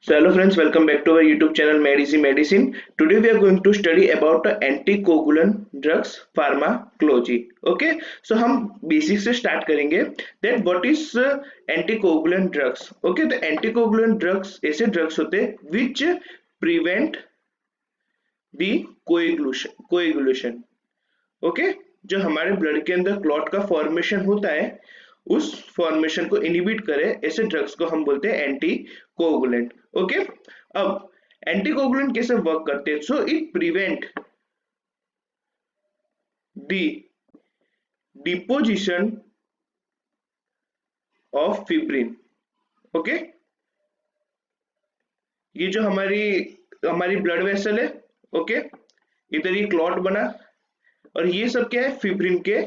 So hello friends, welcome back to our YouTube channel Medici Medicine. Today we are going to study about anticoagulant drugs pharmacology. Okay, so हम basic से start करेंगे. That what is anticoagulant drugs? Okay, the anticoagulant drugs ऐसे drugs होते हैं which prevent the coagulation. Okay, जो हमारे blood के अंदर क्लॉट का फॉर्मेशन होता है उस फॉर्मेशन को इनहिबिट करे ऐसे ड्रग्स को हम बोलते हैं एंटी कोगुलेंट. ओके, अब एंटी कोगुलेंट कैसे वर्क करते हैं? So it prevent the deposition of fibrin. Okay, ये जो हमारी ब्लड वेसल है, ओके, इधर ये क्लॉट बना और ये सब क्या है? फिब्रिन के,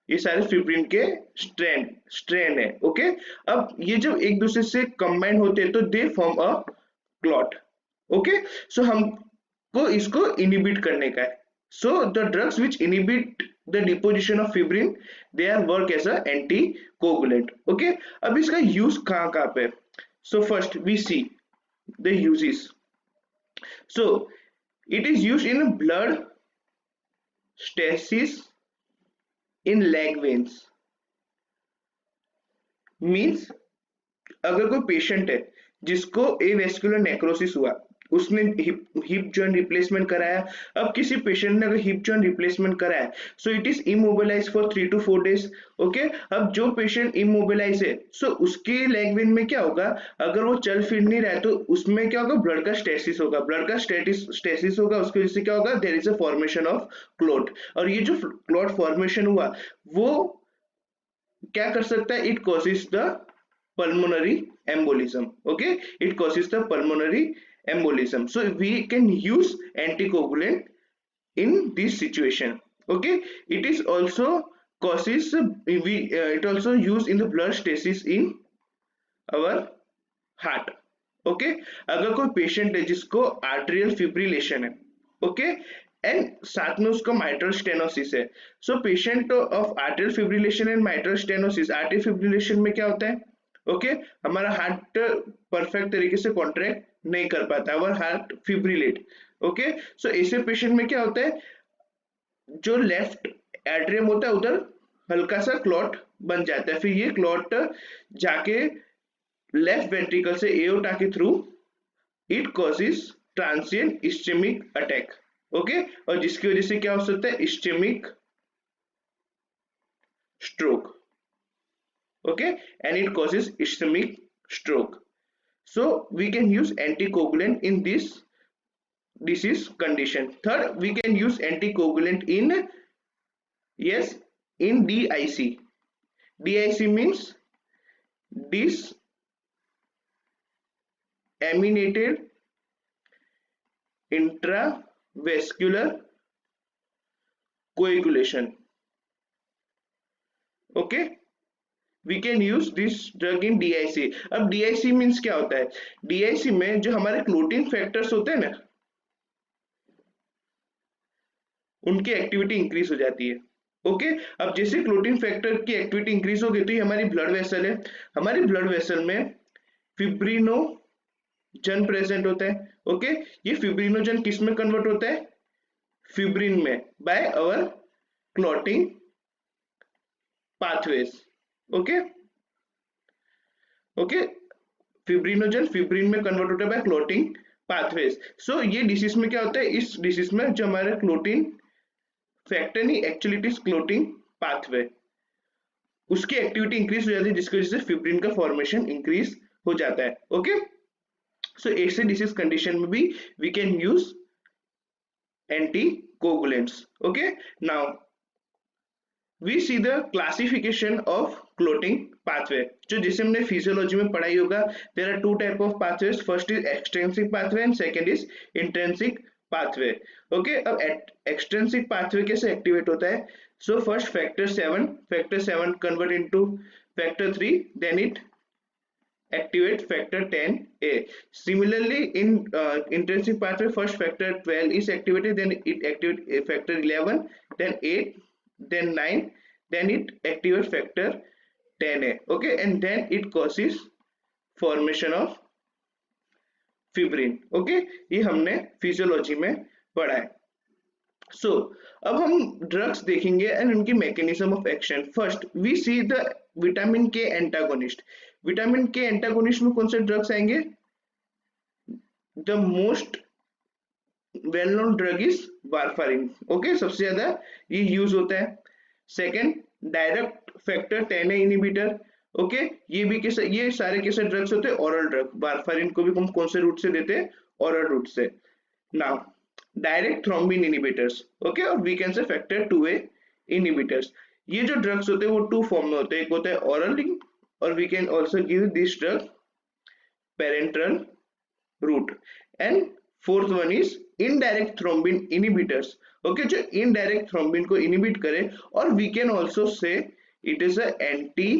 ये सारे फिब्रिन के स्ट्रैंड है. ओके, अब ये जब एक दूसरे से कंबाइन होते हैं तो they form a clot. Okay, so हमको इसको इनहिबिट करने का है. So the drugs which inhibit the deposition of fibrin they are work as a anticoagulant. Okay, अब इसका यूज कहाँ कहाँ पे? So first we see the uses. So it is used in blood stasis in leg veins. Means अगर कोई patient है जिसको avascular necrosis हुआ, उसने हिप जॉइंट रिप्लेसमेंट कराया. अब किसी पेशेंट ने अगर हिप जॉइंट रिप्लेसमेंट कराया सो it is immobilise for 3 to 4 days. Okay, अब जो पेशेंट इमोबिलाइज है सो उसके लेग वेन में क्या होगा? अगर वो चल फिर नहीं रहा है तो उसमें क्या होगा? ब्लड का स्टेसिस होगा. ब्लड का स्टेसिस होगा, उसकी वजह से क्या होगा? There is a formation of clot. और ये जो क्लॉट फॉर्मेशन हुआ वो क्या कर सकता है? It causes the pulmonary embolism. Okay, it causes the pulmonary embolism. So we can use anticoagulant in this situation. Okay, it is also causes it also used in the blood stasis in our heart. Okay, अगर कोई patient है जिसको arterial fibrillation है, okay, and साथ में उसको mitral stenosis है. So patient of arterial fibrillation and mitral stenosis, arterial fibrillation में क्या होता है? ओके, हमारा हार्ट परफेक्ट तरीके से कॉन्ट्रैक्ट नहीं कर पाता, और हार्ट फिब्रिलेट. ओके, सो ऐसे पेशेंट में क्या होता है? जो लेफ्ट एट्रियम होता है उधर हल्का सा क्लॉट बन जाता है. फिर ये क्लॉट जाके लेफ्ट वेंट्रिकल से एओर्टा के through it causes transient ischaemic attack. Okay, और जिसकी वजह से क्या हो सकता है? Ischaemic stroke. Okay, and it causes ischemic stroke. So we can use anticoagulant in this disease condition. Third, we can use anticoagulant in, yes, in DIC. DIC means disseminated intravascular coagulation. Okay, we can use this drug in DIC. अब DIC means क्या होता है? DIC में जो हमारे clotting factors होते हैं ना, उनकी एक्टिविटी इंक्रीज हो जाती है. ओके, अब जैसे क्लोटिन फैक्टर की एक्टिविटी इंक्रीज होगी तो ये हमारी ब्लड वेसल है. हमारी ब्लड वेसल में फिब्रिनोजन प्रेजेंट होता है. ओके, ये फिब्रिनोजन किस में कन्वर्ट होता है? फिब्रिन में, by our clotting pathways. Okay, okay, fibrinogen fibrin में कन्वर्ट होता है बाय क्लॉटिंग पाथवेज. सो ये डिसीज में क्या होता है? इस डिसीज में जो हमारा क्लोटिन फैक्टर नहीं, actually it is clotting pathway, उसकी एक्टिविटी इंक्रीज हो जाती है जिसकी वजह से फिब्रिन का फॉर्मेशन इंक्रीज हो जाता है. ओके, सो ऐसे डिसीज कंडीशन में भी we can use anticoagulants. Okay, now we see the classification of clotting pathway. जो जिसे हमने फिजियोलॉजी में पढ़ाई होगा, there are two type of pathways. First is extrinsic pathway and second is intrinsic pathway. Okay, अब extrinsic pathway कैसे activate होता है? So first factor 7 convert into factor 3, then it activate factor 10A. Similarly in intrinsic pathway, first factor 12 is activated, then it activate factor 11, then 8, then 9, then it activates factor 10A. Okay, and then it causes formation of fibrin. Okay, ये हमने physiology में पढ़ा है। सो अब हम drugs देखेंगे and उनकी mechanism of action. First we see the vitamin K antagonist. Vitamin K antagonist में कौन से ड्रग्स आएंगे? The most well known drug is warfarin. Okay, सबसे ज्यादा ये यूज होता है। Second, direct factor 10A inhibitor. Okay, ये भी कैसे, ये सारे कैसे ड्रग्स होते हैं? Oral drug. वारफारिन को भी हम कौन से रूट से देते हैं? ओरल रूट से। Now direct thrombin inhibitors. Okay, और we can say factor 2A inhibitors. ये जो ड्रग्स होते हैं वो टू फॉर्म में होते हैं, एक होता है ओरल और we can also give this drug parenteral route. And fourth one is indirect thrombin inhibitors. Okay, जो इनडायरेक्ट थ्रोम्बिन को इनिबिट करे, और we can also say it is a anti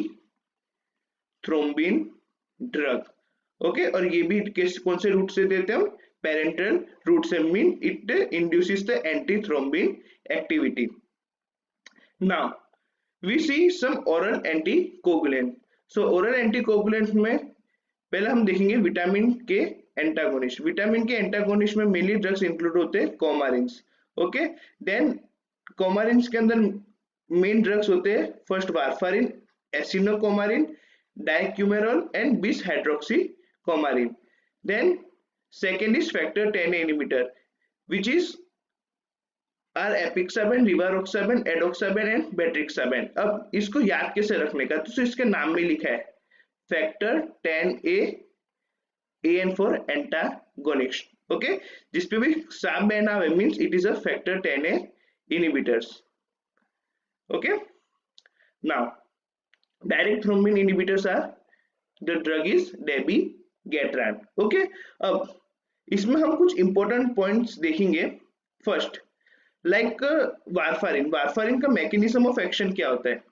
thrombin drug. Okay, और ये भी कौन से रूट से देते हैं हम? पेरेंट्रल रूट से, mean it induces the anti thrombin activity. Now we see some oral anticoagulant. So oral anticoagulant में पहले हम देखेंगे vitamin K antagonist. Vitamin K antagonist में मेनली ड्रग्स इंक्लूड होते हैं कोमारिन्स। ओके, देन कोमारिन्स के अंदर मेन ड्रग्स होते हैं first warfarin, acenocoumarin, dicoumarol and bis hydroxy coumarin. Then second is factor 10A inhibitor, which is are apixaban, rivaroxaban, edoxaban and betrixaban। अब इसको याद कैसे रखने का? तो इसके नाम में लिखा है factor 10A, AN for antagonist। Okay, जिसपे भी साब बना हुआ means it is a factor 10A inhibitors। Okay, now direct thrombin inhibitors are the drug is dabigatran. Okay, अब इसमें हम कुछ इंपॉर्टेंट पॉइंट्स देखेंगे। First, like warfarin. वारफारिन का मैकेनिज्म ऑफ एक्शन क्या होता है?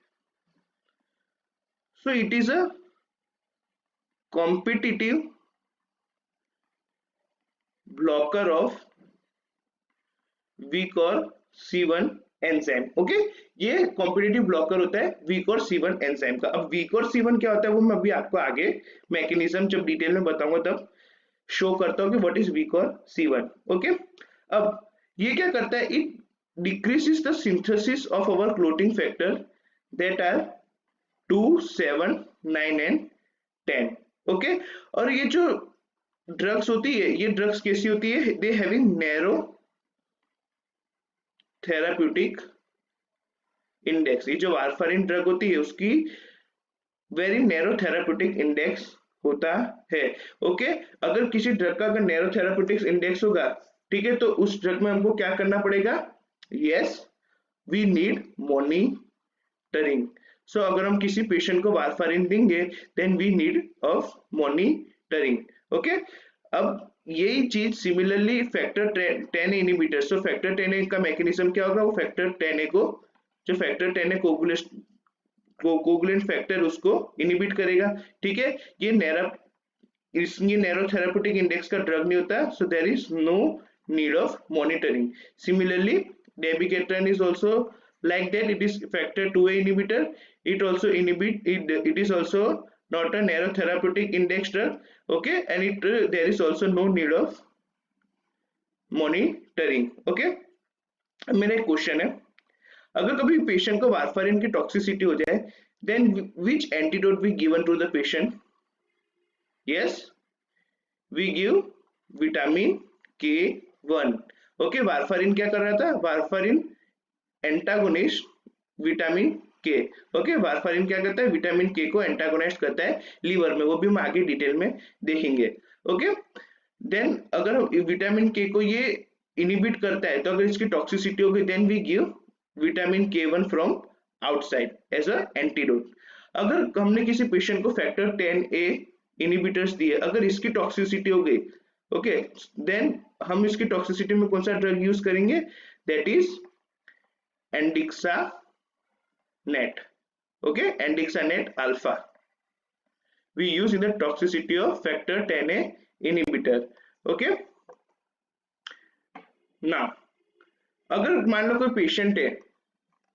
So it is a competitive blocker of वीक और C1 एंजाइम। ओके, ये कॉम्पिटिटिव ब्लॉकर होता है वीक और C1 एंजाइम का। अब वीक और C1 क्या होता है वो मैं अभी आपको आगे मैकेनिज्म जब डिटेल में बताऊंगा तब शो करता हूं कि व्हाट इज वीक और C1। ओके, अब ये क्या करता है? It decreases the synthesis of our clotting factor that are 2, 7, 9 and 10। Okay, और ये जो ड्रग्स होती है, ये ड्रग्स कैसी होती है? They having narrow therapeutic index. ये जो वारफारिन ड्रग होती है उसकी वेरी नैरो थेराप्यूटिक इंडेक्स होता है। ओके, अगर किसी ड्रग का अगर नैरो थेराप्यूटिक इंडेक्स होगा, ठीक है, तो उस ड्रग में हमको क्या करना पड़ेगा? Yes, we need monitoring. So अगर हम किसी पेशेंट को वारफारिन देंगे then we need of monitoring. Okay, अब यही चीज similarly factor 10 inhibitor. So factor 10 का मैकेनिज्म क्या होगा? वो फैक्टर 10 को, जो फैक्टर 10 कोगुलेंट फैक्टर उसको इनिबिट करेगा। ठीक है, ये नैरो थेराप्यूटिक इंडेक्स का ड्रग नहीं होता, so there is no need of monitoring. Similarly dabigatran is also like that, it is factor 2A inhibitor. It is also not a narrow therapeutic index drug। okay, and there is also no need of monitoring। okay, अब मेरा एक question है, अगर कभी patient को warfarin की toxicity हो जाए then which antidote be given to the patient? Yes, we give vitamin K1। Okay, warfarin क्या कर रहा था? Warfarin antagonist vitamin K. Okay, warfarin क्या करता है? विटामिन के को एंटागोनाइज करता है लीवर में, वो भी हम आगे डिटेल में देखेंगे। ओके, देन अगर विटामिन के को ये इनिबिट करता है तो अगर इसकी टॉक्सिसिटी होगी then we give vitamin K1 from outside as a antidote. अगर हमने किसी पेशेंट को फैक्टर 10A इनिबिटर्स दिए, अगर इसकी टॉक्सिसिटी हो गई, ओके, देन हम इसकी टॉक्सिसिटी में कौन सा ड्रग यूज करेंगे? That is Andixanet। okay, Andixanet alpha we use in the toxicity of factor 10A inhibitor। okay, now अगर मान लो कोई पेशेंट है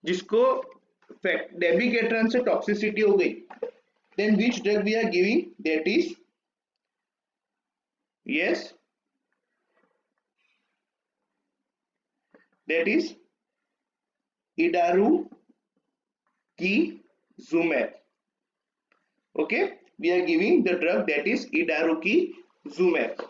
जिसको डेबिगेट्रान से टॉक्सिसिटी हो गई, then which drug we are giving? that is Yes, that is idarucizumab. Okay, we are giving the drug that is idarucizumab.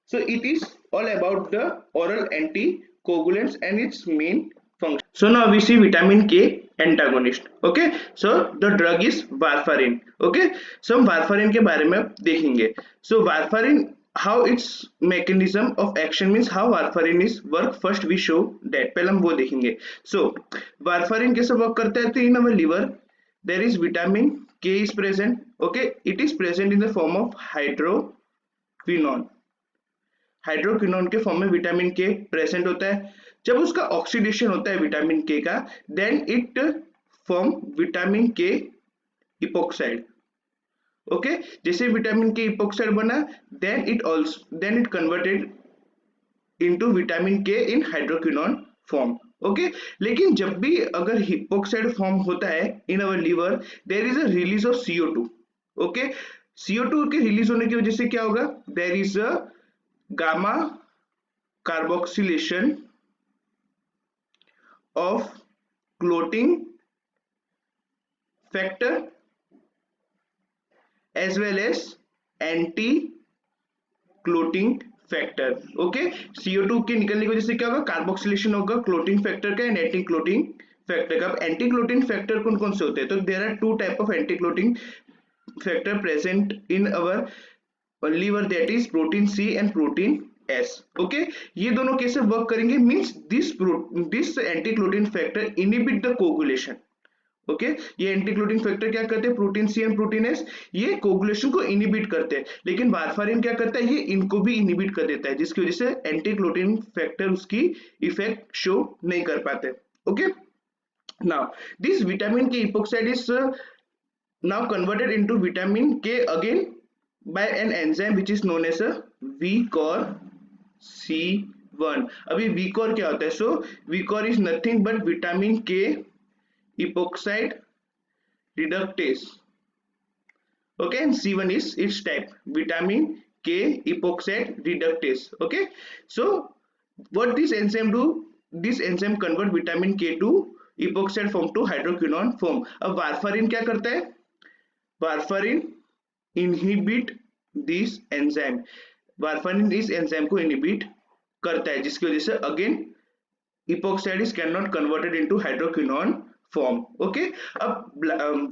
So it is all about the oral anticoagulants and its main function. So now we see vitamin K antagonist. Okay, so the drug is warfarin. Okay, so हम warfarin के बारे में अब देखेंगे. So warfarin, how its mechanism of action means how warfarin is work, first we show that. पहले हम वो देखेंगे. So warfarin कैसे work करता है? तो in our liver there is vitamin K is present. Okay, it is present in the form of hydroquinone. Hydroquinone के form में विटामिन के प्रेजेंट होता है. जब उसका ऑक्सीडेशन होता है विटामिन के का, then it form vitamin K epoxide. Okay, जैसे विटामिन के इपोक्साइड बना, then it converted into vitamin K in hydroquinone form. Okay, लेकिन जब भी अगर इपोक्साइड फॉर्म होता है in our liver, there is a release of CO2. Okay, CO2 के release होने की वजह से क्या होगा? There is a gamma carboxylation of clotting factor as well as anti-clotting factor. Okay, CO2 के निकलने की वजह से क्या होगा? कार्बोक्सिलेशन होगा क्लोटिंग फैक्टर का एंड एंटी क्लोटिंग फैक्टर का. अब एंटी क्लोटिंग फैक्टर कौन कौन से होते हैं? तो there are two type of anti clotting factor present in our liver, that is protein C and protein S. Okay, ये दोनों कैसे वर्क करेंगे? Means this anticlotting factor inhibit the coagulation. Okay, ये एंटीक्लोटिन फैक्टर क्या करते हैं? Protein C and protein S, ये coagulation को इनहिबिट करते हैं. लेकिन वारफारिन क्या करता है? ये इनको भी इनहिबिट कर देता है, जिसकी वजह से एंटीक्लोटिन फैक्टर उसकी इफेक्ट शो नहीं कर पाते. Okay, now this vitamin K epoxide is now converted into vitamin K again by an enzyme which is known as a VCOR-C1. अभी VCOR क्या होता है? So VCOR is nothing but vitamin K epoxide reductase. Okay, and C1 is its type, vitamin K epoxide reductase. Okay, so what this enzyme do? This enzyme convert vitamin K to epoxide form to hydroquinone form. अब warfarin क्या करता है? warfarin inhibit this enzyme. Warfarin इस enzyme को inhibit करता है, जिसकी वजह से again epoxide is can not converted into hydroquinone form. Okay, अब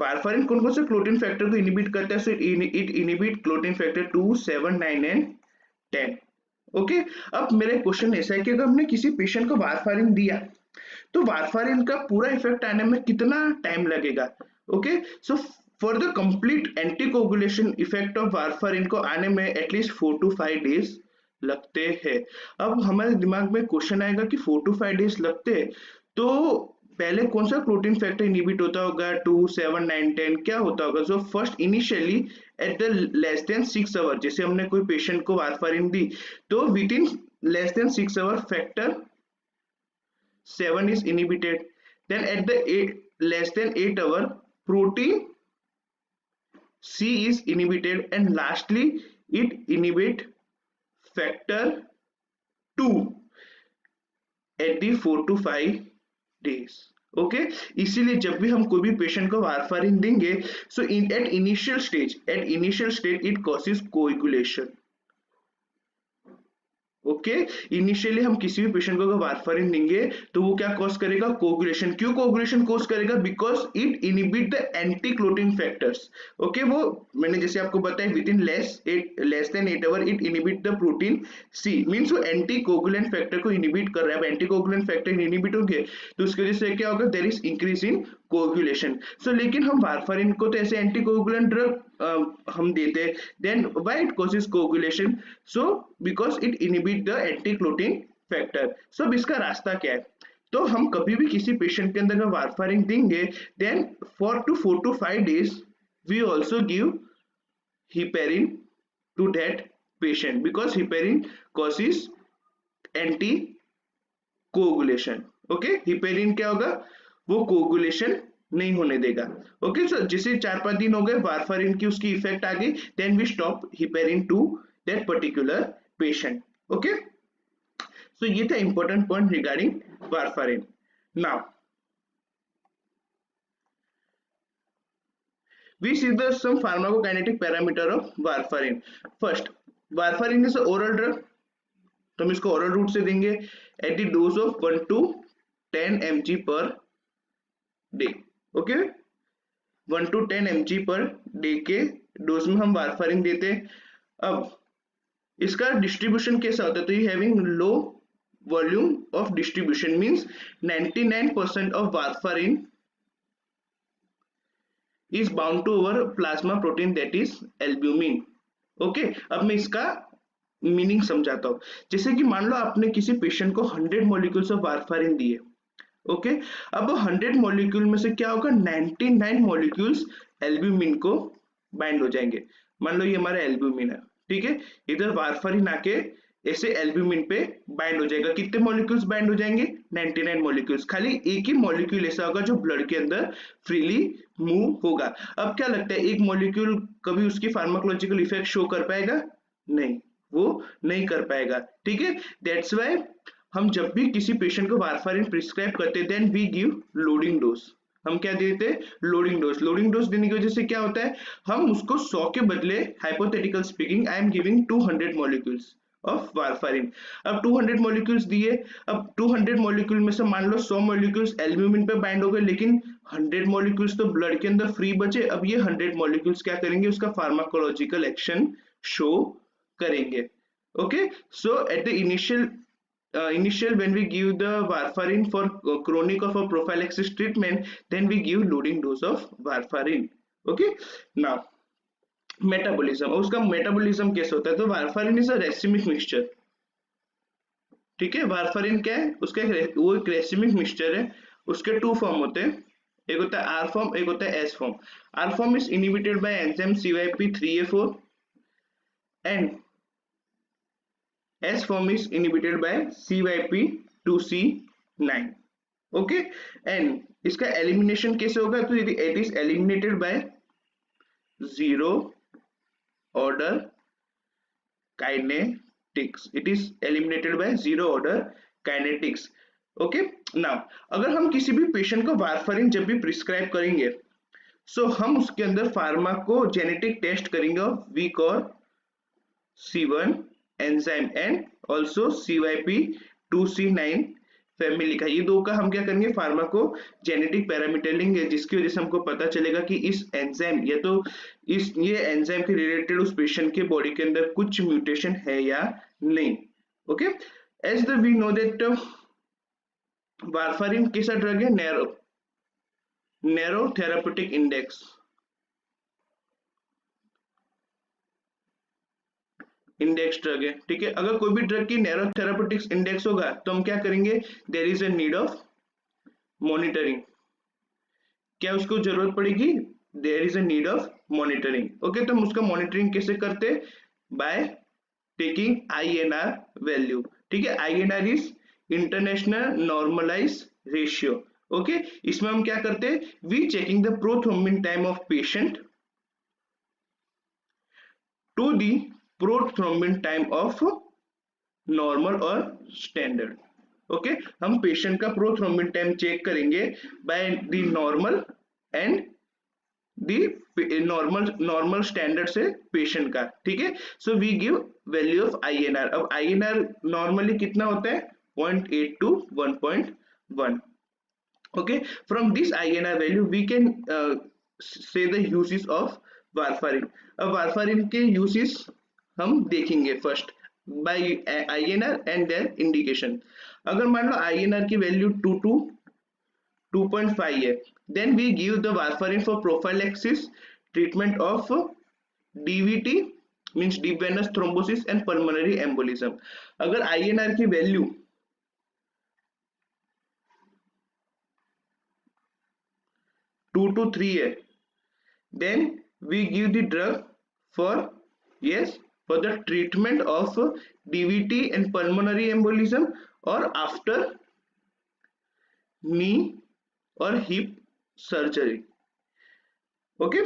वारफारिन कौन कौन से क्लोटिन फैक्टर को इनहिबिट करता है? So it inhibit clotting factor 2, 7, 9 and 10. Okay, अब मेरा क्वेश्चन ऐसा है कि अगर हमने किसी पेशेंट को वारफारिन दिया तो वारफारिन का पूरा इफेक्ट आने में कितना टाइम लगेगा? Okay, so for the complete anticoagulation effect of warfarin को आने में एटलीस्ट 4 to 5 डेज लगते हैं. अब हमारे दिमाग में क्वेश्चन आएगा कि 4 to 5 डेज लगते हैं, तो पहले कौन सा प्रोटीन फैक्टर इनहिबिट होता होगा? 2, 7, 9, 10 क्या होता होगा? So first initially at the less than 6 hour, जैसे हमने कोई पेशेंट को वारफारिन दी तो within less than 6 hour factor 7 is inhibited. Then at the less than 8 hour protein C is inhibited, and lastly it inhibit factor 2 at the 4 to 5 days. Okay, इसीलिए जब भी हम कोई भी पेशेंट को वारफारिन देंगे, so at initial stage it causes coagulation. Okay, initially हम किसी भी पेशेंट को अगर वारफारिन देंगे तो वो क्या कॉज करेगा? कोगुलेशन. क्यों कोगुलेशन कॉज करेगा? Because it inhibit the anti clotting factors. Okay, वो मैंने जैसे आपको बताया within less than 8 hour it inhibit the protein C, means वो एंटी कोगुलेंट फैक्टर को इनहिबिट कर रहा है. अब एंटी कोगुलेंट फैक्टर इनहिबिट हो गए तो उसकी वजह से क्या होगा? There is increase in coagulation. So लेकिन हम वारफारिन को तो ऐसे एंटी कोगुलेंट ड्रग हम देते हैं, then why it causes coagulation? So because it inhibit the anti clotting factor. So अब इसका रास्ता क्या है? तो हम कभी भी किसी पेशेंट के अंदर वारफारिन देंगे, then 4 to 5 days we also give heparin to that patient, because heparin causes anti coagulation. Okay, heparin क्या होगा? वो कोगुलेशन नहीं होने देगा. ओके, सो जैसे 4-5 दिन हो गए वारफारिन की उसकी इफेक्ट आ गई, then we stop heparin to that particular patient. Okay, so ये था important point regarding warfarin. Now we see the some pharmacokinetic parameter of warfarin. First, warfarin is a oral drug, तो हम इसको oral route से देंगे at the dose of 1 to 10 mg per day. Okay, 1 to 10 mg per day के dose में हम warfarin देते हैं. अब इसका डिस्ट्रीब्यूशन कैसा होता है, तो ये having low volume of distribution means 99% of warfarin is bound to our plasma protein that is albumin. Okay, अब मैं इसका मीनिंग समझाता हूँ. जैसे कि मान लो आपने किसी पेशेंट को 100 मॉलिक्यूल्स ऑफ वारफारिन दिए. ओके, अब 100 मॉलिक्यूल में से क्या होगा, 99 मॉलिक्यूल्स एल्ब्यूमिन को बाइंड हो जाएंगे. मान लो ये हमारा एल्ब्यूमिन है, ठीक है, इधर वारफारिन आके ऐसे एल्ब्यूमिन पे बाइंड हो जाएगा. कितने मॉलिक्यूल्स बाइंड हो जाएंगे, 99 मॉलिक्यूल्स. खाली एक ही मॉलिक्यूल ऐसा होगा जो ब्लड के अंदर फ्रीली मूव होगा. अब क्या लगता है, एक मॉलिक्यूल कभी उसकी फार्माकोलॉजिकल इफेक्ट शो कर पाएगा? नहीं, वो नहीं कर पाएगा. ठीक है, दैट्स व्हाई हम जब भी किसी पेशेंट को वारफारिन प्रिस्क्राइब करते हैं then we give loading dose. हम क्या देते हैं, लोडिंग डोज. लोडिंग डोज देने की वजह से क्या होता है, हम उसको 100 के बदले hypothetical speaking I am giving 200 molecules of warfarin. अब 200 मॉलिक्यूल्स दिए, अब 200 मॉलिक्यूल में से मान लो 100 मॉलिक्यूल्स एल्ब्यूमिन पे बाइंड हो गए, लेकिन 100 मॉलिक्यूल्स तो ब्लड के अंदर फ्री बचे. अब ये 100 मॉलिक्यूल्स क्या करेंगे, उसका फार्माकोलॉजिकल एक्शन शो करेंगे. Okay, so at the initial when we give the warfarin for chronic or for prophylaxis treatment, then we give loading dose of warfarin. Okay, now metabolism. और उसका metabolism कैसे होता है, तो warfarin is a racemic mixture. ठीक है, warfarin क्या है, उसका वो एक रेसिमिक मिक्सचर है. उसके 2 फॉर्म होते हैं, एक होता है आर फॉर्म, एक होता है S form. R form is inhibited by enzyme CYP3A4 and S form is inhibited by CYP2C9. Okay, and इसका एलिमिनेशन कैसे होगा, तो यदि it is eliminated by zero order kinetics. It is eliminated by zero order kinetics. Okay, now अगर हम किसी भी patient को वारफारिन जब भी प्रिस्क्राइब करेंगे, सो हम उसके अंदर फार्माकोजेनेटिक टेस्ट करेंगे ऑफ वीक और C1 enzyme and also CYP2C9 family का. ये 2 का हम क्या करेंगे, फार्माको जेनेटिक पैरामीटर लेंगे, जिसकी वजह से हमको पता चलेगा कि इस एंजाइम या तो ये एंजाइम के रिलेटेड उस पेशेंट के बॉडी के अंदर कुछ म्यूटेशन है या नहीं. Okay, as the we know that warfarin कैसा ड्रग है, narrow therapeutic index. Index drug है, ठीक है. अगर कोई भी ड्रग की नैरो थेराप्यूटिक्स इंडेक्स होगा तो हम क्या करेंगे, there is a need of monitoring. क्या उसको जरूरत पड़ेगी, there is a need of monitoring. Okay, तो हम उसका मॉनिटरिंग कैसे करते, बाय टेकिंग INR वैल्यू. ठीक है, INR is international normalize ratio. Okay, इसमें हम क्या करते हैं, we checking the prothrombin time of patient to the prothrombin time of normal और स्टैंडर्ड. ओके, हम पेशेंट का प्रोथ्रोम्बिन टाइम चेक करेंगे by the normal and the normal standard से पेशेंट का. ठीक है, so we give value of INR. अब INR normally कितना होता है, 0.8 to 1.1. Okay, from this INR value we can say the uses of warfarin. अब वारफारिन के यूजेस हम देखेंगे first by INR and their indication. अगर मान लो INR की वैल्यू 2 to 2.5 है, then we give the warfarin for prophylaxis treatment of DVT means deep venous thrombosis and pulmonary embolism. अगर INR की वैल्यू 2 to 3 है, then we give the drug for for the treatment of DVT and pulmonary embolism or after knee or hip surgery. Okay,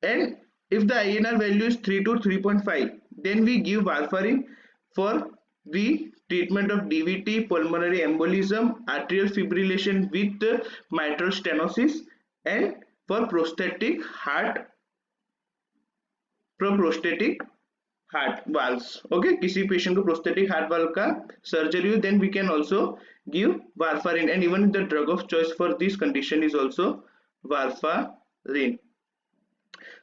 and if the INR value is 3 to 3.5, then we give warfarin for the treatment of DVT, pulmonary embolism, atrial fibrillation with mitral stenosis, and for prosthetic heart, for prosthetic heart valves. Okay, किसी patient को prosthetic heart valve का surgery हो, then we can also give warfarin, and even the drug of choice for this condition is also warfarin.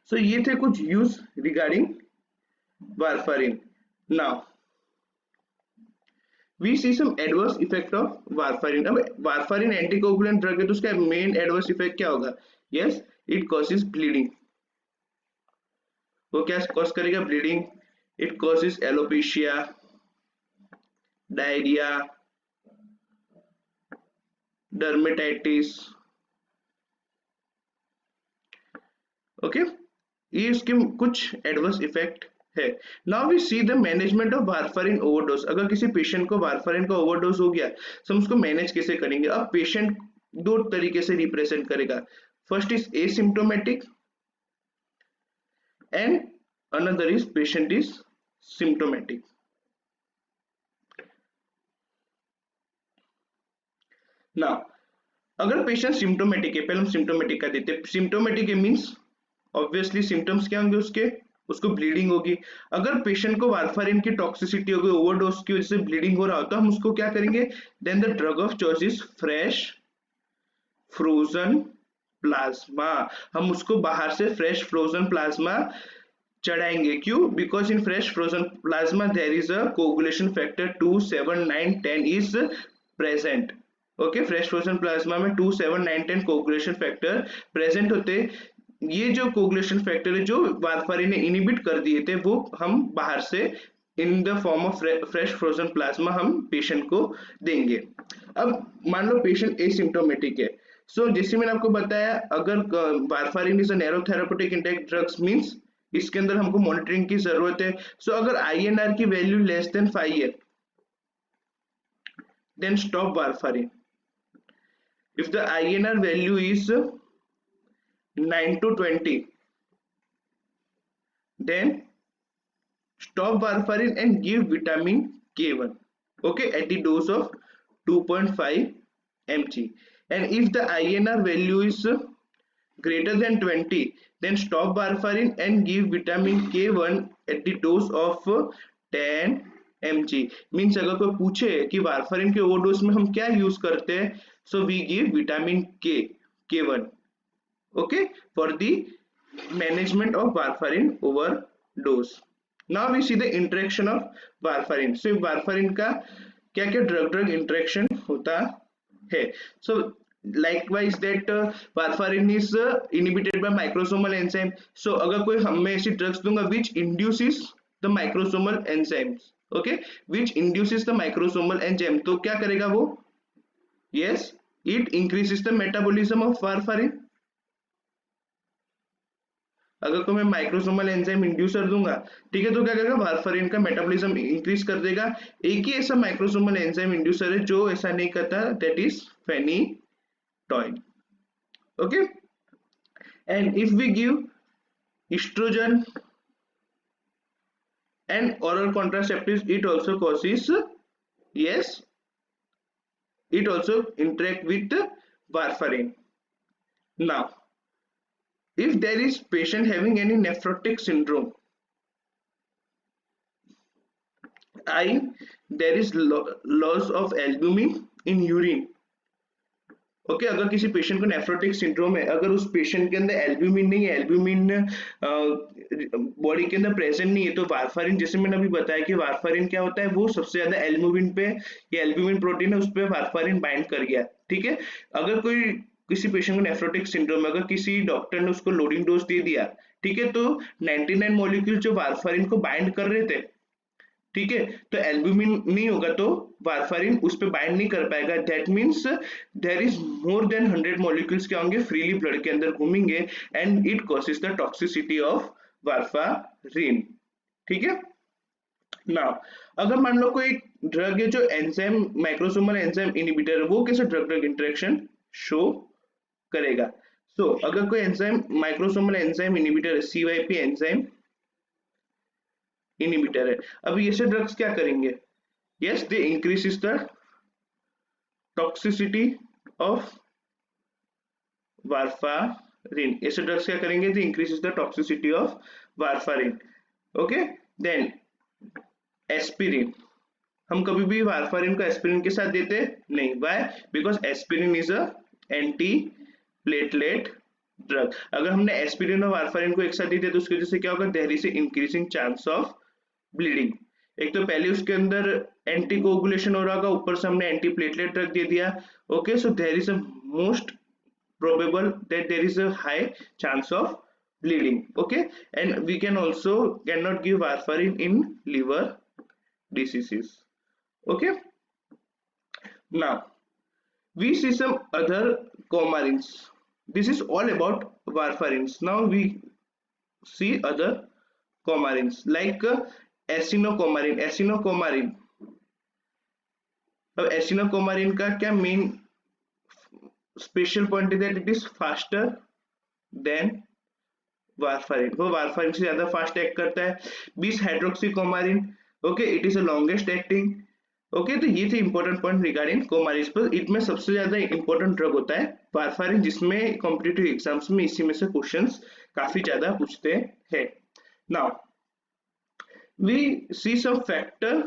So ये थे कुछ use regarding warfarin. Now we see some adverse effect of warfarin. अब warfarin anticoagulant drug है तो उसका main adverse effect क्या होगा? Yes, it causes bleeding. वो क्या कॉज करेगा? Bleeding. It causes alopecia, diarrhoea, dermatitis. Okay, ये इसके कुछ एडवर्स इफेक्ट है. Now we see the management of warfarin overdose. अगर किसी पेशेंट को वारफारिन का ओवरडोज हो गया तो हम उसको मैनेज कैसे करेंगे? अब पेशेंट दो तरीके से रिप्रेजेंट करेगा. First is asymptomatic and another is patient is symptomatic. Now अगर पेशेंट सिम्प्टोमेटिक है, पहले हम सिम्प्टोमेटिक का देते हैं. सिम्प्टोमेटिक मीन्स ऑब्वियसली सिम्टम्स क्या होंगे उसके? उसको ब्लीडिंग होगी. अगर पेशेंट को वारफारिन की टॉक्सिसिटी होगी, ओवरडोज की वजह से ब्लीडिंग हो रहा हो, तो हम उसको क्या करेंगे? Then the drug of choice is fresh frozen plasma. हम उसको बाहर से फ्रेश फ्रोजन प्लाज्मा चढ़ाएंगे. क्यों? Because in fresh frozen plasma there is a coagulation factor 2, 7, 9, 10 is present. Okay, fresh frozen plasma में 2, 7, 9, 10 कोगुलेशन फैक्टर प्रेजेंट होते. ये जो कोगुलेशन फैक्टर है जो वारफारिन ने इनिबिट कर दिए थे, वो हम बाहर से in the form of fresh frozen plasma हम पेशेंट को देंगे. अब मान लो पेशेंट एसिम्प्टोमेटिक है. सो जैसे मैंने आपको बताया, अगर warfarin is a narrow therapeutic index drugs means इसके अंदर हमको मॉनिटरिंग की जरूरत है. सो अगर INR की वैल्यू लेस देन 5 है, then stop warfarin. If the INR value is 9 to 20, then stop warfarin and give vitamin K1, okay, at the dose of 2.5 mg. And if the INR value is greater than 20, then stop warfarin and give vitamin K1 at the dose of 10 mg. Means अगर कोई पूछे कि warfarin के overdose में हम क्या use करते हैं, so we give vitamin K1, okay, for the management of warfarin overdose. Now we see the interaction of warfarin. So warfarin का क्या क्या ड्रग इंटरेक्शन होता है? So likewise that warfarin is inhibited by microsomal enzyme. So अगर कोई हमें ऐसी drugs दूंगा which induces the microsomal enzymes, okay, which induces the microsomal enzyme, तो क्या करेगा वो? Yes, it increases the metabolism of warfarin. अगर को मैं माइक्रोसोमल एंजाइम इंड्यूसर दूंगा, ठीक है, तो क्या करेगा? वारफारिन का मेटाबॉलिज्म इंक्रीज कर देगा. एक ही ऐसा माइक्रोसोमल एंजाइम इंड्यूसर है जो ऐसा नहीं करता, that is phenytoin. Okay, and if we give estrogen and oral contraceptives, it also causes, yes, it also interact with warfarin. Now if there is patient having any nephrotic syndrome, there is loss of albumin in urine. Okay, अगर किसी patient को nephrotic syndrome है, अगर उस patient के अंदर albumin नहीं है, एल्ब्यूमिन बॉडी के अंदर प्रेजेंट नहीं है, तो वारफारिन, जैसे मैंने अभी बताया कि वारफारिन क्या होता है, वो सबसे ज्यादा एल्ब्यूमिन पे, ये एल्ब्यूमिन प्रोटीन है उस पर वारफारिन बाइंड कर गया. ठीक है, अगर कोई किसी पेशेंट को नेफ्रोटिक सिंड्रोम, अगर किसी डॉक्टर ने उसको लोडिंग डोज दे दिया, ठीक है, तो 99 मॉलिक्यूल जो वारफारिन को बाइंड कर रहे थे, ठीक है, तो एल्ब्यूमिन नहीं होगा तो वारफारिन उस पे बाइंड नहीं कर पाएगा. That means there is more than 100 molecules क्या होंगे? फ्रीली ब्लड के अंदर घूमेंगे, and it causes the toxicity of warfarin. ठीक है. नाउ अगर मान लो कोई ड्रग है जो एंजाइम, माइक्रोसोमल एंजाइम इनहिबिटर है, वो कैसे ड्रग ड्रग इंटरेक्शन शो करेगा? सो अगर कोई enzyme, microsomal enzyme inhibitor, CYP enzyme, inhibitor है। अब ये से ड्रग्स क्या करेंगे? Yes, they increases the toxicity of warfarin. ऐसे ड्रग्स क्या करेंगे? They increases the toxicity of warfarin. Okay, then aspirin. हम कभी भी वारफारिन को एस्पिरिन के साथ देते नहीं। Why? Because aspirin is a anti platelet drug. अगर हमने एस्पिरिन और वारफारिन को एक साथ दे दिया तो उसकी वजह से क्या होगा? There is increasing chance of bleeding. एक तो पहले उसके अंदर एंटी कोगुलेशन हो रहा होगा, ऊपर से हमने एंटी प्लेटलेट ड्रग दे दिया। Okay, so there is a most probable that there is a high chance of bleeding. Okay, and we can also cannot give warfarin in liver diseases. Okay, now we see some other coumarins. This is all about warfarins. Now we see other coumarins like acenocoumarin. Acenocoumarin, अब acenocoumarin का क्या main special point है? That it is faster than warfarin. वो warfarin से ज्यादा fast act करता है। 20 hydroxycoumarin. Okay, it is a longest acting. Okay, तो ये थे इंपॉर्टेंट पॉइंट रिगार्डिंग कोमारिस। पर इसमें सबसे ज्यादा इंपॉर्टेंट ड्रग होता है वारफारिन, जिसमें कॉम्पिटिटिव एग्जाम्स में इसी में से क्वेश्चंस काफी ज्यादा पूछते हैं। Now we see some factor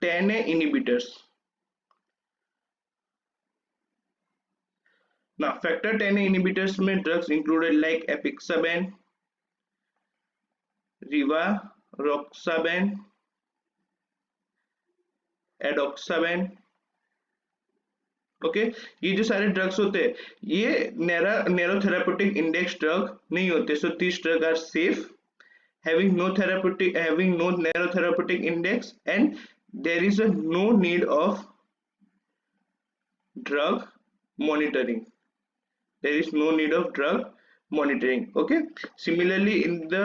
10A inhibitors. Now factor 10A inhibitors में drugs included like apixaban, rivaroxaban, edoxaban. Okay, ये जो सारे ड्रग्स होते हैं ये नैरो थेराप्यूटिक इंडेक्स ड्रग नहीं होते। So this drug are safe, having no narrow therapeutic index, and there is no need of drug monitoring. There is no need of drug monitoring. Okay, similarly in the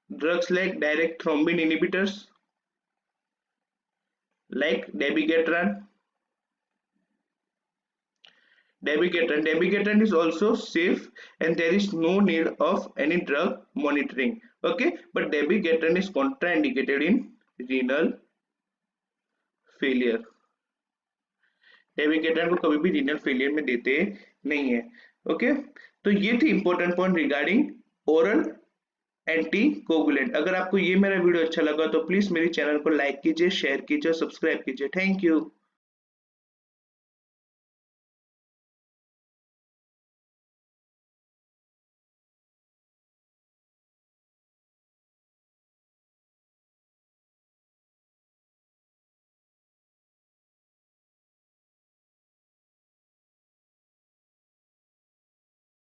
drugs like direct thrombin inhibitors like dabigatran is also safe, and there is no need of any drug monitoring. Okay, but dabigatran is contraindicated in renal failure. dabigatran को कभी भी renal failure में देते नहीं है। Okay, तो ये थी important point regarding oral anti coagulant. अगर आपको ये मेरा वीडियो अच्छा लगा तो प्लीज मेरे चैनल को लाइक कीजिए, शेयर कीजिए, सब्सक्राइब कीजिए। Thank you.